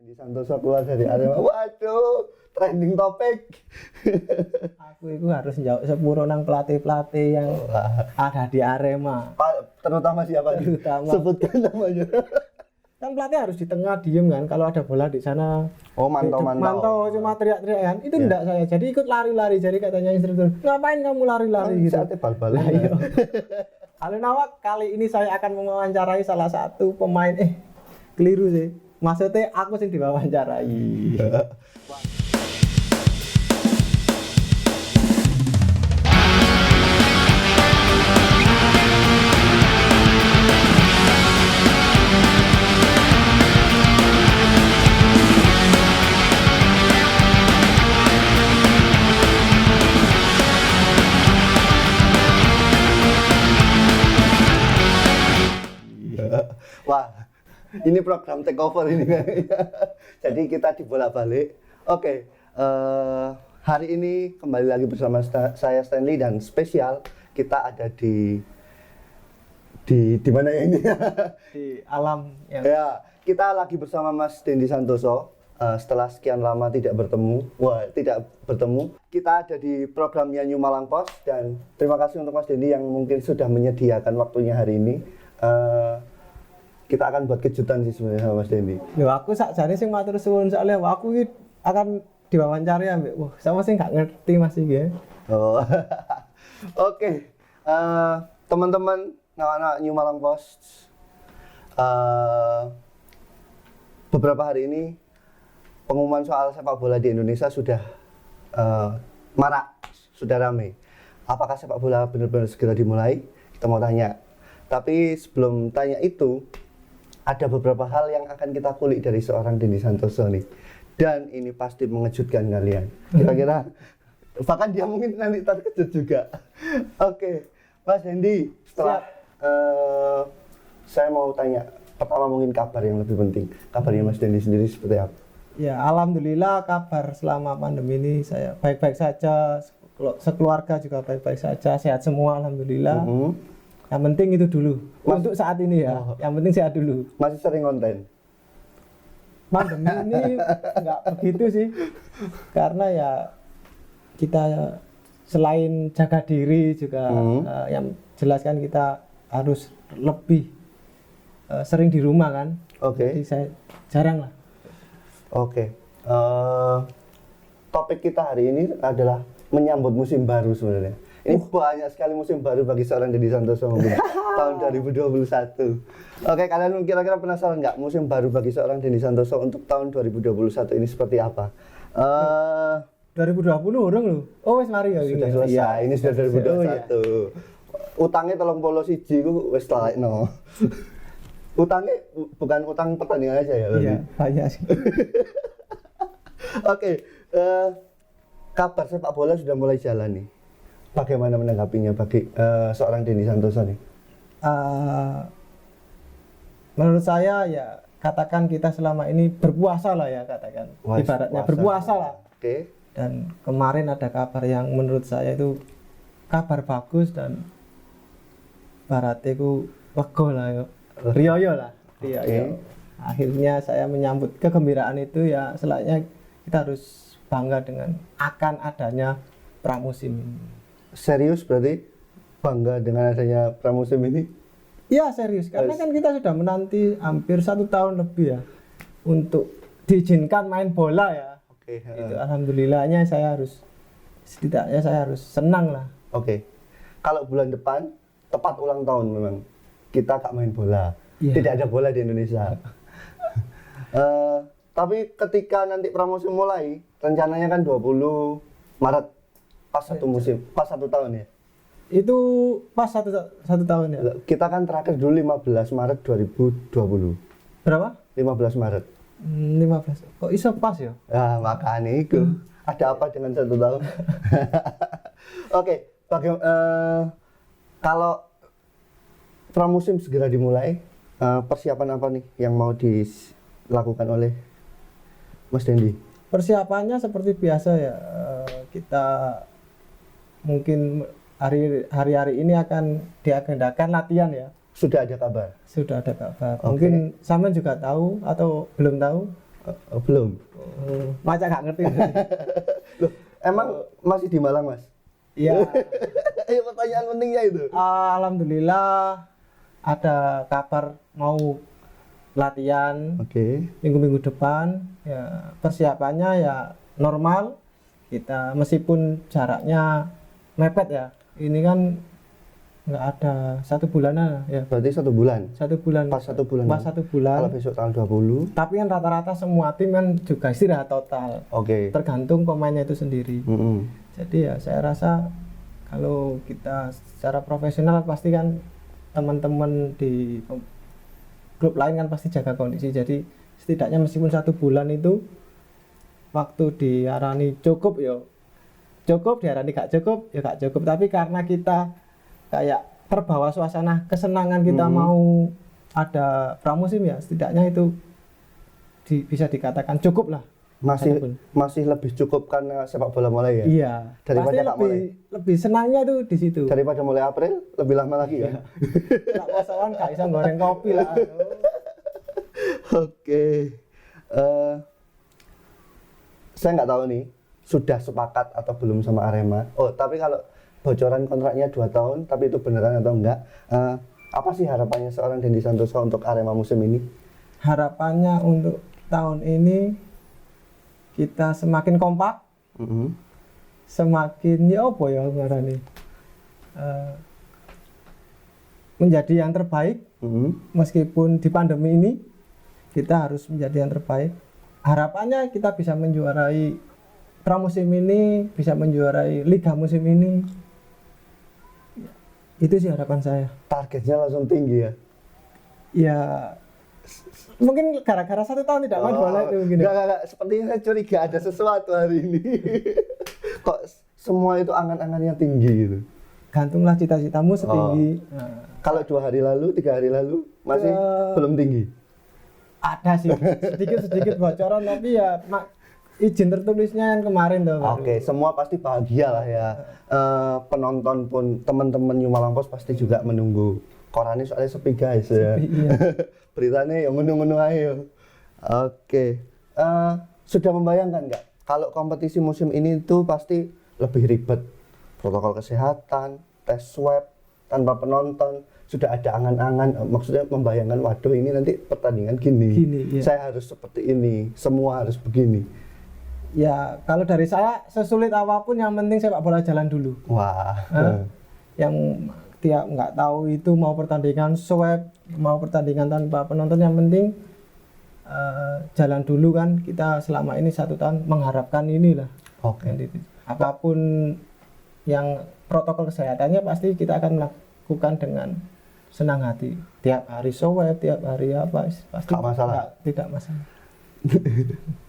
Dendi Santoso keluar dari Arema. Waduh, trending topik. Aku itu harus jauh sepuro nang pelatih-pelatih yang ada di Arema. Terutama siapa? Terutama. Sebutkan namanya. Kan pelatih harus di tengah diem kan, kalau ada bola di sana. Oh, mantau. Mantau cuma teriak-teriak kan. Itu Ya. enggak saya. Jadi ikut lari-lari. Jadi katanya instruktur, ngapain kamu lari-lari gitu. Saatnya bal-balan. Lah, iya. Halo Nawak, kali ini saya akan mewawancarai salah satu pemain keliru sih. Maksudnya aku sih diwawancarai. Wah, ini program takeover ini kayaknya. Jadi kita dibolak-balik. Oke, hari ini kembali lagi bersama saya Stanley dan spesial kita ada di mana ya ini? Di alam yang Ya, kita lagi bersama Mas Dendi Santoso. Setelah sekian lama tidak bertemu, kita ada di programnya New Malang Post dan terima kasih untuk Mas Dendi yang mungkin sudah menyediakan waktunya hari ini. Kita akan buat kejutan sih sebenarnya sama Mas Dendi. Loh, aku sakjane sing matur suwun soalnya aku iki akan diwawancari ambek sama sing gak ngerti Mas iki. Oh. Oke. Teman-teman anak-anak New Malang Post. Beberapa hari ini pengumuman soal sepak bola di Indonesia sudah marak, sudah ramai. Apakah sepak bola benar-benar segera dimulai? Kita mau tanya. Tapi sebelum tanya itu, ada beberapa hal yang akan kita kulik dari seorang Dendi Santoso nih. Dan ini pasti mengejutkan kalian. Kira-kira, bahkan dia mungkin nanti terkejut juga. Oke, Mas Dendi, setelah saya mau tanya, pertama mungkin kabar yang lebih penting. Kabarnya Mas Dendi sendiri seperti apa? Ya, alhamdulillah kabar selama pandemi ini saya baik-baik saja, sekeluarga juga baik-baik saja, sehat semua alhamdulillah. Yang penting itu dulu. Untuk saat ini ya, yang penting sehat dulu. Masih sering konten? Pandemi ini nggak begitu sih, karena ya kita selain jaga diri juga yang jelas kan kita harus lebih sering di rumah kan. Oke. Jadi saya jarang lah. Oke. Topik kita hari ini adalah menyambut musim baru sebenarnya. Ini banyak sekali musim baru bagi seorang Dendi Santoso tahun 2021. Oke, kalian kira-kira penasaran nggak musim baru bagi seorang Dendi Santoso untuk tahun 2021 ini seperti apa? 2020 orang loh. Oh wes mari ya. Sudah selesai. Iya, Ini sudah 2021. Oh, iya. Utangnya tolong polo siji ku wis no. Utangnya bukan utang pertandingan aja ya. Iya, banyak sih. Oke, kabar sepak bola sudah mulai jalan nih. Bagaimana menanggapinya bagi seorang Dendi Santoso nih? Menurut saya ya katakan kita selama ini berpuasa lah ya katakan. Wah, Ibaratnya puasa. berpuasa lah. Oke. Dan kemarin ada kabar yang menurut saya itu kabar bagus dan baratnya ku wego lah yo. Rioyo lah. Rioyo. Akhirnya saya menyambut kegembiraan itu ya selainnya kita harus bangga dengan akan adanya pramusim ini. Serius berarti bangga dengan adanya pramusim ini? Iya serius, karena kan kita sudah menanti hampir 1 tahun lebih ya untuk diizinkan main bola ya. Oke. Itu alhamdulillahnya setidaknya saya harus senang lah. Oke. Kalau bulan depan tepat ulang tahun memang kita tak main bola. Iya. Tidak ada bola di Indonesia. Tapi ketika nanti pramusim mulai, rencananya kan 20 Maret pas satu musim, pas 1 tahun ya. Itu pas satu tahun ya. Kita kan terakhir dulu 15 Maret 2020. Berapa? 15 Maret. 15. Kok iso pas ya? Nah, makanya itu. Ada apa dengan 1 tahun? Oke, kalau pramusim segera dimulai, persiapan apa nih yang mau dilakukan oleh Mas Dendi? Persiapannya seperti biasa ya. Kita mungkin hari-hari ini akan diagendakan latihan ya. Sudah ada kabar? Sudah ada kabar. Oke. Mungkin sama juga tahu atau belum tahu. Belum. Macam nggak ngerti. Loh, emang masih di Malang, Mas? Iya. Ayo pertanyaan pentingnya itu. Alhamdulillah ada kabar mau latihan Oke. minggu-minggu depan. Ya persiapannya ya normal. Kita meskipun jaraknya mepet ya. Ini kan nggak ada 1 bulanan ya. Berarti 1 bulan. 1 bulan. Pas 1 bulan. Pas 1 bulan. Kalau besok tanggal 20. Tapi kan rata-rata semua tim kan juga istirahat total. Oke. Tergantung pemainnya itu sendiri. Mm-mm. Jadi ya saya rasa kalau kita secara profesional pasti kan teman-teman di klub lain kan pasti jaga kondisi. Jadi setidaknya meskipun 1 bulan itu waktu diarani cukup ya cukup, diarani gak cukup ya gak cukup. Tapi karena kita kayak terbawa suasana kesenangan kita mau ada pramusim ya setidaknya itu bisa dikatakan cukup lah. Masih lebih cukup karena sepak bola mulai ya? Iya. Daripada pasti nggak mulai? lebih senangnya tuh di situ. Daripada mulai April lebih lama lagi ya? Nggak kosongan gak bisa goreng kopi lah. Oke. Saya nggak tahu nih sudah sepakat atau belum sama Arema. Oh, tapi kalau bocoran kontraknya 2 tahun, tapi itu beneran atau enggak? Apa sih harapannya seorang Dendi Santoso untuk Arema musim ini? Harapannya untuk tahun ini kita semakin kompak, semakin ya apa ya ngarani menjadi yang terbaik. Meskipun di pandemi ini kita harus menjadi yang terbaik. Harapannya kita bisa menjuarai pramusim ini, bisa menjuarai liga musim ini. Itu sih harapan saya. Targetnya langsung tinggi ya? Ya mungkin gara-gara 1 tahun tidak main bola itu mungkin. Enggak. Sepertinya saya curiga ada sesuatu hari ini. Kok semua itu angan-angannya tinggi gitu? Gantunglah cita-citamu setinggi. Kalau 2 hari lalu, 3 hari lalu masih belum tinggi? Ada sih sedikit bocoran tapi ya izin tertulisnya yang kemarin tuh. Oke, semua pasti bahagia lah ya. Penonton pun teman-teman New Malang Post pasti juga menunggu. Korannya soalnya sepi guys ya. Iya. Beritanya yang menunggu ayo. Oke. Sudah membayangkan nggak kalau kompetisi musim ini tuh pasti lebih ribet. Protokol kesehatan, tes swab tanpa penonton, sudah ada angan-angan, maksudnya membayangkan waduh ini nanti pertandingan gini iya. Saya harus seperti ini, semua harus begini. Ya kalau dari saya sesulit apapun yang penting sepak bola jalan dulu. Wah. Yang tiap nggak tahu itu mau pertandingan swab, mau pertandingan tanpa penonton, yang penting jalan dulu kan. Kita selama ini 1 tahun mengharapkan inilah. Oke. Apapun yang protokol kesehatannya pasti kita akan melakukan dengan senang hati. Tiap hari swab, tiap hari apa, pasti Nggak masalah. Tidak masalah.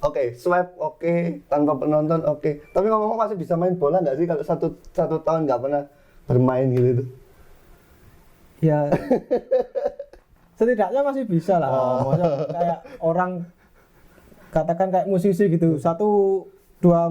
Oke, swab oke, tanpa penonton oke. Tapi ngomong masih bisa main bola nggak sih kalau satu tahun nggak pernah bermain gitu? Ya setidaknya masih bisa lah. Maksudnya kayak orang katakan kayak musisi gitu, 1-2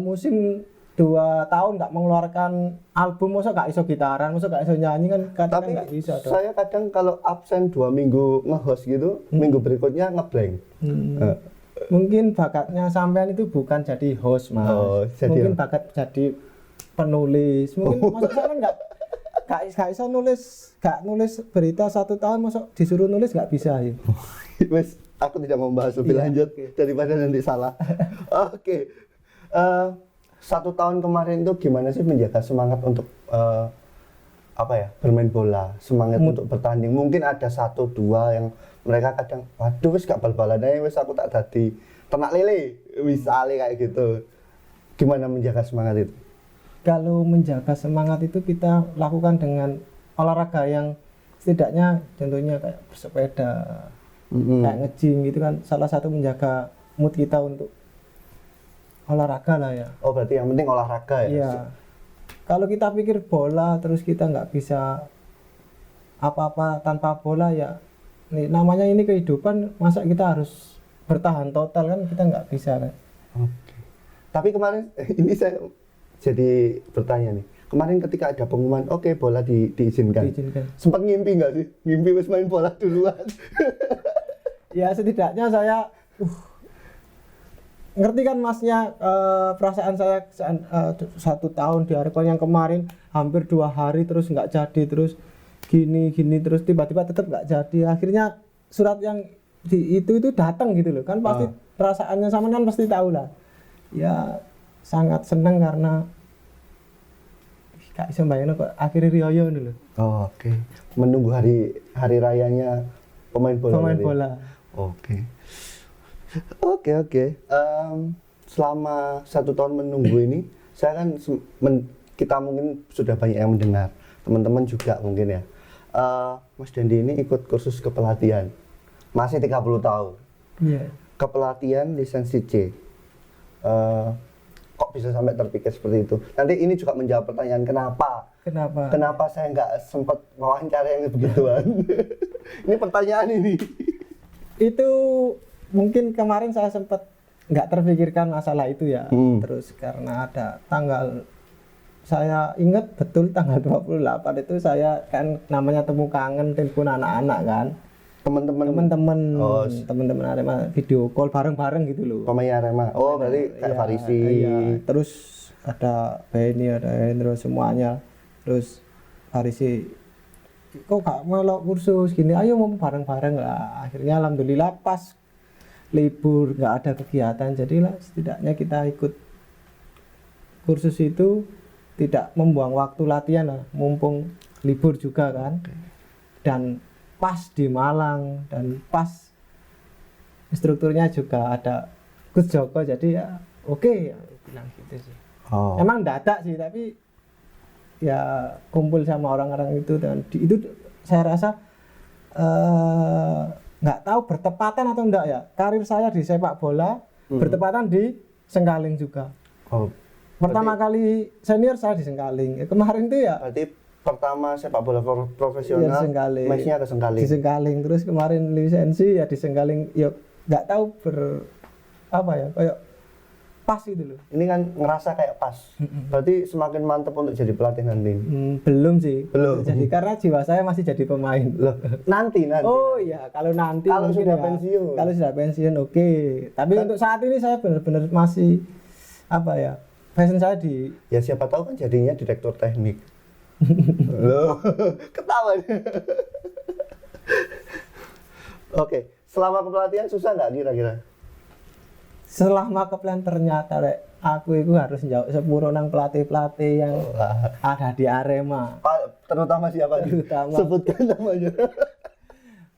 musim 2 tahun nggak mengeluarkan album, masa nggak iso gitaran, masa nggak iso nyanyi kan? Tapi nggak bisa dong. saya kadang kalau absen 2 minggu nge-host gitu, minggu berikutnya ngeblank. Mungkin bakatnya sampean itu bukan jadi host mas, mungkin bakat jadi penulis. Mungkin maksud saya nggak iso nulis berita 1 tahun, masuk disuruh nulis nggak bisa ya. Wes, aku tidak mau bahas lebih lanjut daripada nanti salah. Oke. 1 tahun kemarin itu gimana sih menjaga semangat untuk bermain bola, semangat untuk bertanding? Mungkin ada 1-2 yang mereka kadang waduh wis gak bal-balan aja, wis aku tak dadi ternak lele misalnya kayak gitu. Gimana menjaga semangat itu? Kalau menjaga semangat itu kita lakukan dengan olahraga yang setidaknya contohnya kayak bersepeda, kayak nge-gym gitu kan, salah satu menjaga mood kita untuk olahraga lah ya. Oh berarti yang penting olahraga ya? Iya. Kalau kita pikir bola terus kita nggak bisa apa-apa tanpa bola ya, namanya ini kehidupan, masa kita harus bertahan total kan, kita nggak bisa kan. Oke. Tapi kemarin ini saya jadi bertanya nih, kemarin ketika ada pengumuman oke, bola diizinkan. Sempat ngimpi nggak sih? Ngimpi wis main bola duluan? Ya setidaknya saya ngerti kan masnya perasaan saya 1 tahun di Arekon yang kemarin hampir 2 hari terus nggak jadi, terus gini terus tiba-tiba tetap nggak jadi. Akhirnya surat yang itu datang gitu loh kan, pasti perasaannya sama kan pasti tahu lah ya. Sangat seneng karena gak iso bayangno kok akhirnya riyo dulu. Oke. Menunggu hari rayanya pemain bola. Oke. Selama 1 tahun menunggu ini, saya kan kita mungkin sudah banyak yang mendengar, teman-teman juga mungkin ya. Mas Dandi ini ikut kursus kepelatihan, masih 30 tahun. Iya. Kepelatihan lisensi C. Kok bisa sampai terpikir seperti itu? Nanti ini juga menjawab pertanyaan kenapa saya nggak sempat wawancara yang begituan. Ini pertanyaan ini. Itu mungkin kemarin saya sempat nggak terpikirkan masalah itu ya. Terus karena ada tanggal, saya ingat betul tanggal 28 itu saya kan namanya temu kangen, telepon anak-anak kan. Teman-teman Arema video call bareng-bareng gitu loh. Pemain Arema. Oh, berarti kayak Farisi. Iya. Terus ada Benny, ada Hendro semuanya. Terus Farisi, kok gak melok kursus gini, ayo mau bareng-bareng lah. Akhirnya alhamdulillah pas libur nggak ada kegiatan, jadilah setidaknya kita ikut kursus itu, tidak membuang waktu latihan lah, mumpung libur juga kan. Dan pas di Malang dan pas instrukturnya juga ada Gus Joko, jadi ya oke, ya bilang gitu sih. Emang dadak sih, tapi ya kumpul sama orang-orang itu, dan itu saya rasa nggak tahu bertepatan atau enggak ya, karir saya di sepak bola bertepatan di Sengkaling juga. Pertama kali senior saya di Sengkaling. Kemarin tuh ya berarti pertama sepak bola profesional matchnya ke Sengkaling. Di Sengkaling, terus kemarin lisensi ya di Sengkaling. Ya nggak tahu kayak pas itu loh. Ini kan ngerasa kayak pas. Berarti semakin mantap untuk jadi pelatih nanti. Belum sih. Belum. Jadi karena jiwa saya masih jadi pemain. Loh, nanti. Oh iya, kalau sudah ya, pensiun. Kalau sudah pensiun oke. Tapi untuk saat ini saya benar-benar masih passion saya di. Ya siapa tahu kan jadinya direktur teknik. Loh, ketawa. Oke, selama kepelatihan susah nggak kira-kira? Selama kepelatihan ternyata aku itu harus jauh sepuro nang pelatih-pelatih yang ada di Arema. Terutama siapa? Sebutkan namanya.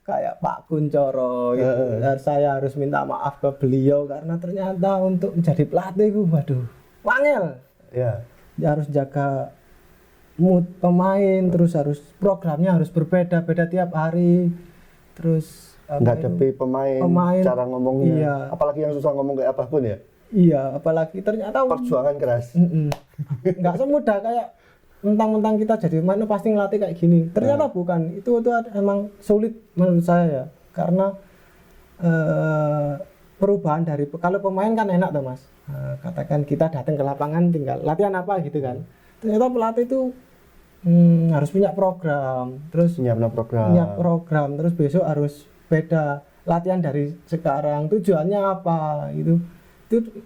Kayak Pak Kuncoro gitu. Dan saya harus minta maaf ke beliau karena ternyata untuk menjadi pelatih itu waduh, wangel. Ya. Dia harus jaga mood pemain, terus harus programnya harus berbeda-beda tiap hari. Terus ngadepi pemain, cara ngomongnya, iya. Apalagi yang susah ngomong kayak apapun ya. Iya, apalagi ternyata perjuangan keras. Nggak semudah kayak mentang-mentang kita jadi pemain pasti ngelatih kayak gini. Ternyata bukan. Itu emang sulit menurut saya ya. Karena perubahan dari kalau pemain kan enak tuh Mas. Katakan kita datang ke lapangan tinggal latihan apa gitu kan. Ternyata pelatih itu harus punya program, terus terus besok harus beda latihan dari sekarang, tujuannya apa itu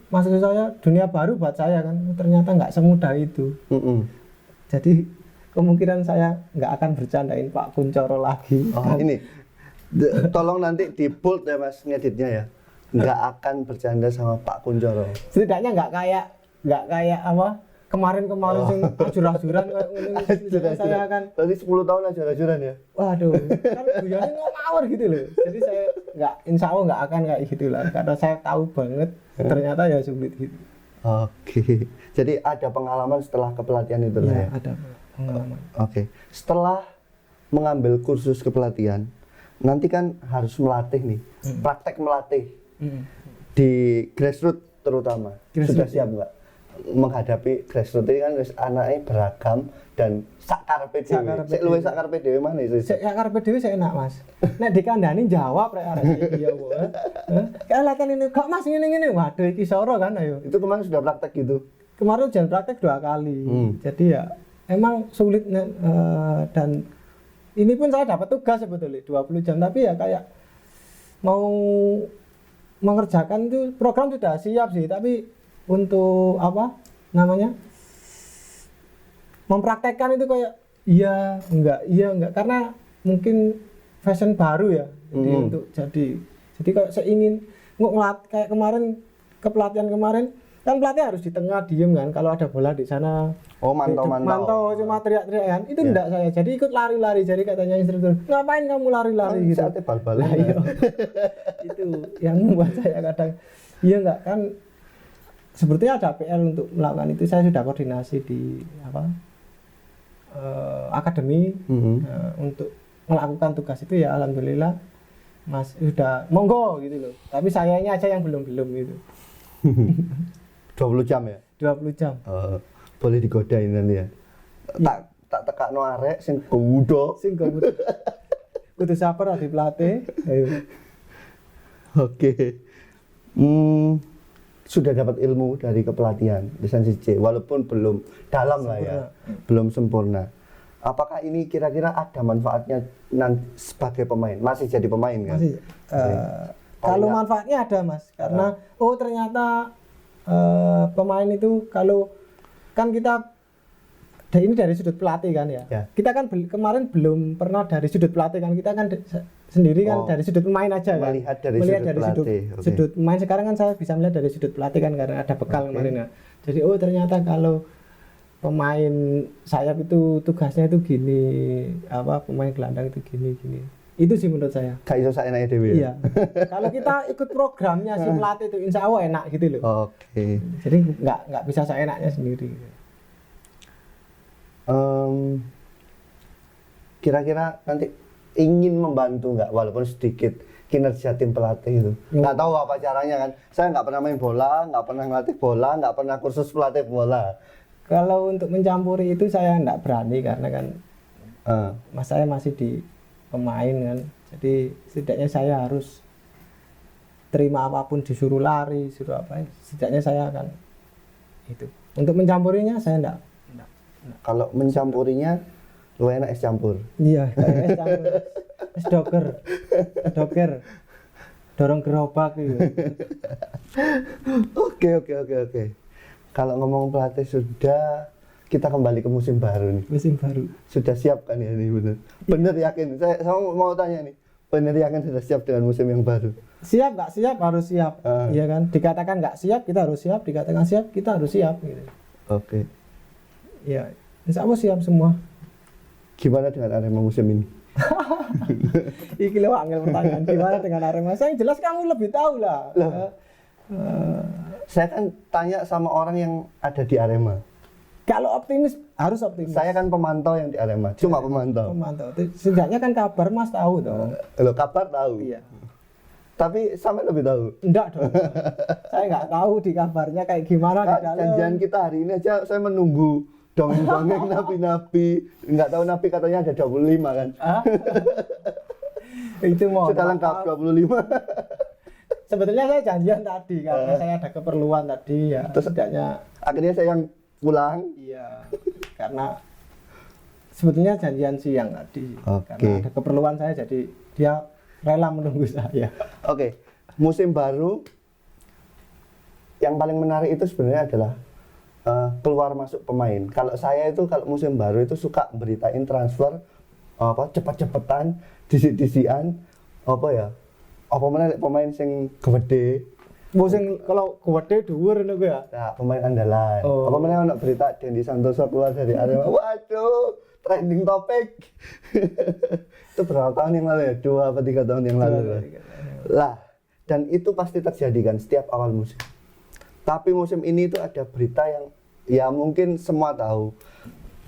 maksud saya dunia baru buat saya kan, ternyata nggak semudah itu. Jadi kemungkinan saya nggak akan bercandain Pak Kuncoro lagi. Ini tolong nanti di bold ya Mas ngeditnya ya, nggak akan bercanda sama Pak Kuncoro. Setidaknya nggak kayak kemarin sing ajur-ajuran kayak saya kan. Berarti 10 tahun ajur-ajuran ya? Waduh, kan guyonnya ngawur gitu loh. Jadi saya insya Allah nggak akan kayak gitu lah. Karena saya tahu banget ternyata ya sulit gitu. Oke. Jadi ada pengalaman setelah kepelatihan itu lah ya? Ada pengalaman. Oke. Setelah mengambil kursus kepelatihan, nanti kan harus melatih nih, praktek melatih di grassroots terutama. Sudah siap nggak? Menghadapi grassroots ini kan anaknya beragam dan sakarpe dhewe. Luwih sakarpe dhewe mana itu? Sakarpe dhewe saya enak Mas. Nek dikandani jawab rek arek iya kok. Kayak latihan ini kok Mas ngene-ngene. Waduh iki soro kan ayo. Itu kemarin sudah praktek gitu. Kemarin jangan praktek 2 kali. Jadi ya emang sulit dan ini pun saya dapat tugas sebetulnya 20 jam tapi ya kayak mau mengerjakan itu program sudah siap sih, tapi untuk apa namanya mempraktekkan itu kayak iya enggak karena mungkin fashion baru ya, jadi untuk jadi kayak saya ingin kayak kemarin ke pelatihan kemarin kan pelatih harus di tengah diem kan, kalau ada bola di sana mantau cuma teriak-teriak kan, itu enggak saya, jadi ikut lari-lari, jadi katanya instruktur ngapain kamu lari-lari gitu, saatnya bal-balan. Nah, iya. Itu yang membuat saya kadang iya enggak kan, sepertinya ada PR untuk melakukan itu. Saya sudah koordinasi di akademi untuk melakukan tugas itu, ya alhamdulillah Mas sudah monggo gitu loh, tapi sayanya aja yang belum gitu. 20 jam ya? 20 jam. Boleh digodain nanti ya. Tak tekakno arek sing kudo. Kudu sabar di pelatih. Ayo. Oke. Sudah dapat ilmu dari kepelatihan lisensi C, walaupun belum dalam lah ya, belum sempurna. Apakah ini kira-kira ada manfaatnya sebagai pemain? Masih jadi pemain kan? Masih. Kalau manfaatnya ada Mas, karena ternyata pemain itu kalau kan kita ini dari sudut pelatih kan ya. Kita kan kemarin belum pernah dari sudut pelatih kan, kita kan sendiri kan dari sudut pemain aja kan. Melihat dari sudut pemain. Sekarang kan saya bisa melihat dari sudut pelatih kan, karena ada bekal kemarin ya. Jadi ternyata kalau pemain sayap itu tugasnya itu gini, pemain gelandang itu gini. Itu sih menurut saya. Gak iso saenake dhewe. Iya. Kalau kita ikut programnya si pelatih itu insya Allah enak gitu loh. Oke. Jadi nggak bisa seenaknya sendiri. Kira-kira nanti ingin membantu nggak, walaupun sedikit, kinerja tim pelatih itu? Nggak tahu apa caranya kan. Saya nggak pernah main bola, nggak pernah ngelatih bola, nggak pernah kursus pelatih bola. Kalau untuk mencampuri itu saya nggak berani, karena kan mas saya masih di pemain kan, jadi setidaknya saya harus terima apapun, disuruh lari, suruh apa, setidaknya saya akan itu. Untuk mencampurinya saya enggak. Kalau mencampurinya lu enak es campur. Iya, es campur, es doker, dorong gerobak gitu. Oke. Kalau ngomong pelatih sudah, kita kembali ke musim baru nih. Musim baru. Sudah siap kan ya ini, bener? Bener yakin? Saya mau tanya nih, bener yakin sudah siap dengan musim yang baru? Siap nggak siap harus siap, iya kan? Dikatakan nggak siap kita harus siap, dikatakan siap kita harus siap. Gitu. Oke. Ya, insya Allah siap semua. Gimana dengan Arema musim ini? Iki lho angel pertanyaan, gimana dengan Arema? Saya jelas kamu lebih tahu lah. Saya kan tanya sama orang yang ada di Arema. Kalau optimis harus optimis. Saya kan pemantau yang di Arema, cuma pemantau. Setidaknya kan kabar Mas tahu dong. Lo kabar tahu. Iya. Tapi sampai lebih tahu. Enggak dong. Saya nggak tahu di kabarnya kayak gimana di dalam. Janjian kita hari ini aja saya menunggu dongeng-dongeng napi-napi. Nggak tahu napi katanya ada 25 kan. Itu mau. Sudah lengkap 25. Sebetulnya saya janjian tadi karena saya ada keperluan tadi ya. Terus setidaknya akhirnya saya yang pulang. Iya. Karena sebetulnya janjian siang tadi. Karena ada keperluan saya, jadi dia rela menunggu saya. Oke. Musim baru yang paling menarik itu sebenarnya adalah keluar masuk pemain. Kalau saya itu kalau musim baru itu suka beritain transfer cepet-cepetan, disi-disian mana pemain sing gede. Musim kalau gede dhuwur ngono ya. Nah, pemain andalan. Apa mana ono berita Dendi Santoso keluar dari Arema. Waduh, trending topik. Itu berapa tahun yang lalu ya? 2 atau 3 tahun yang lalu. Lah, dan itu pasti terjadi kan setiap awal musim. Tapi musim ini itu ada berita yang ya mungkin semua tahu.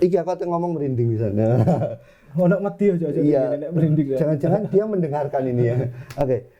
Iki aku ngomong merinding di sana. Ono mati aja merinding. Jangan-jangan dia mendengarkan ini ya. Oke.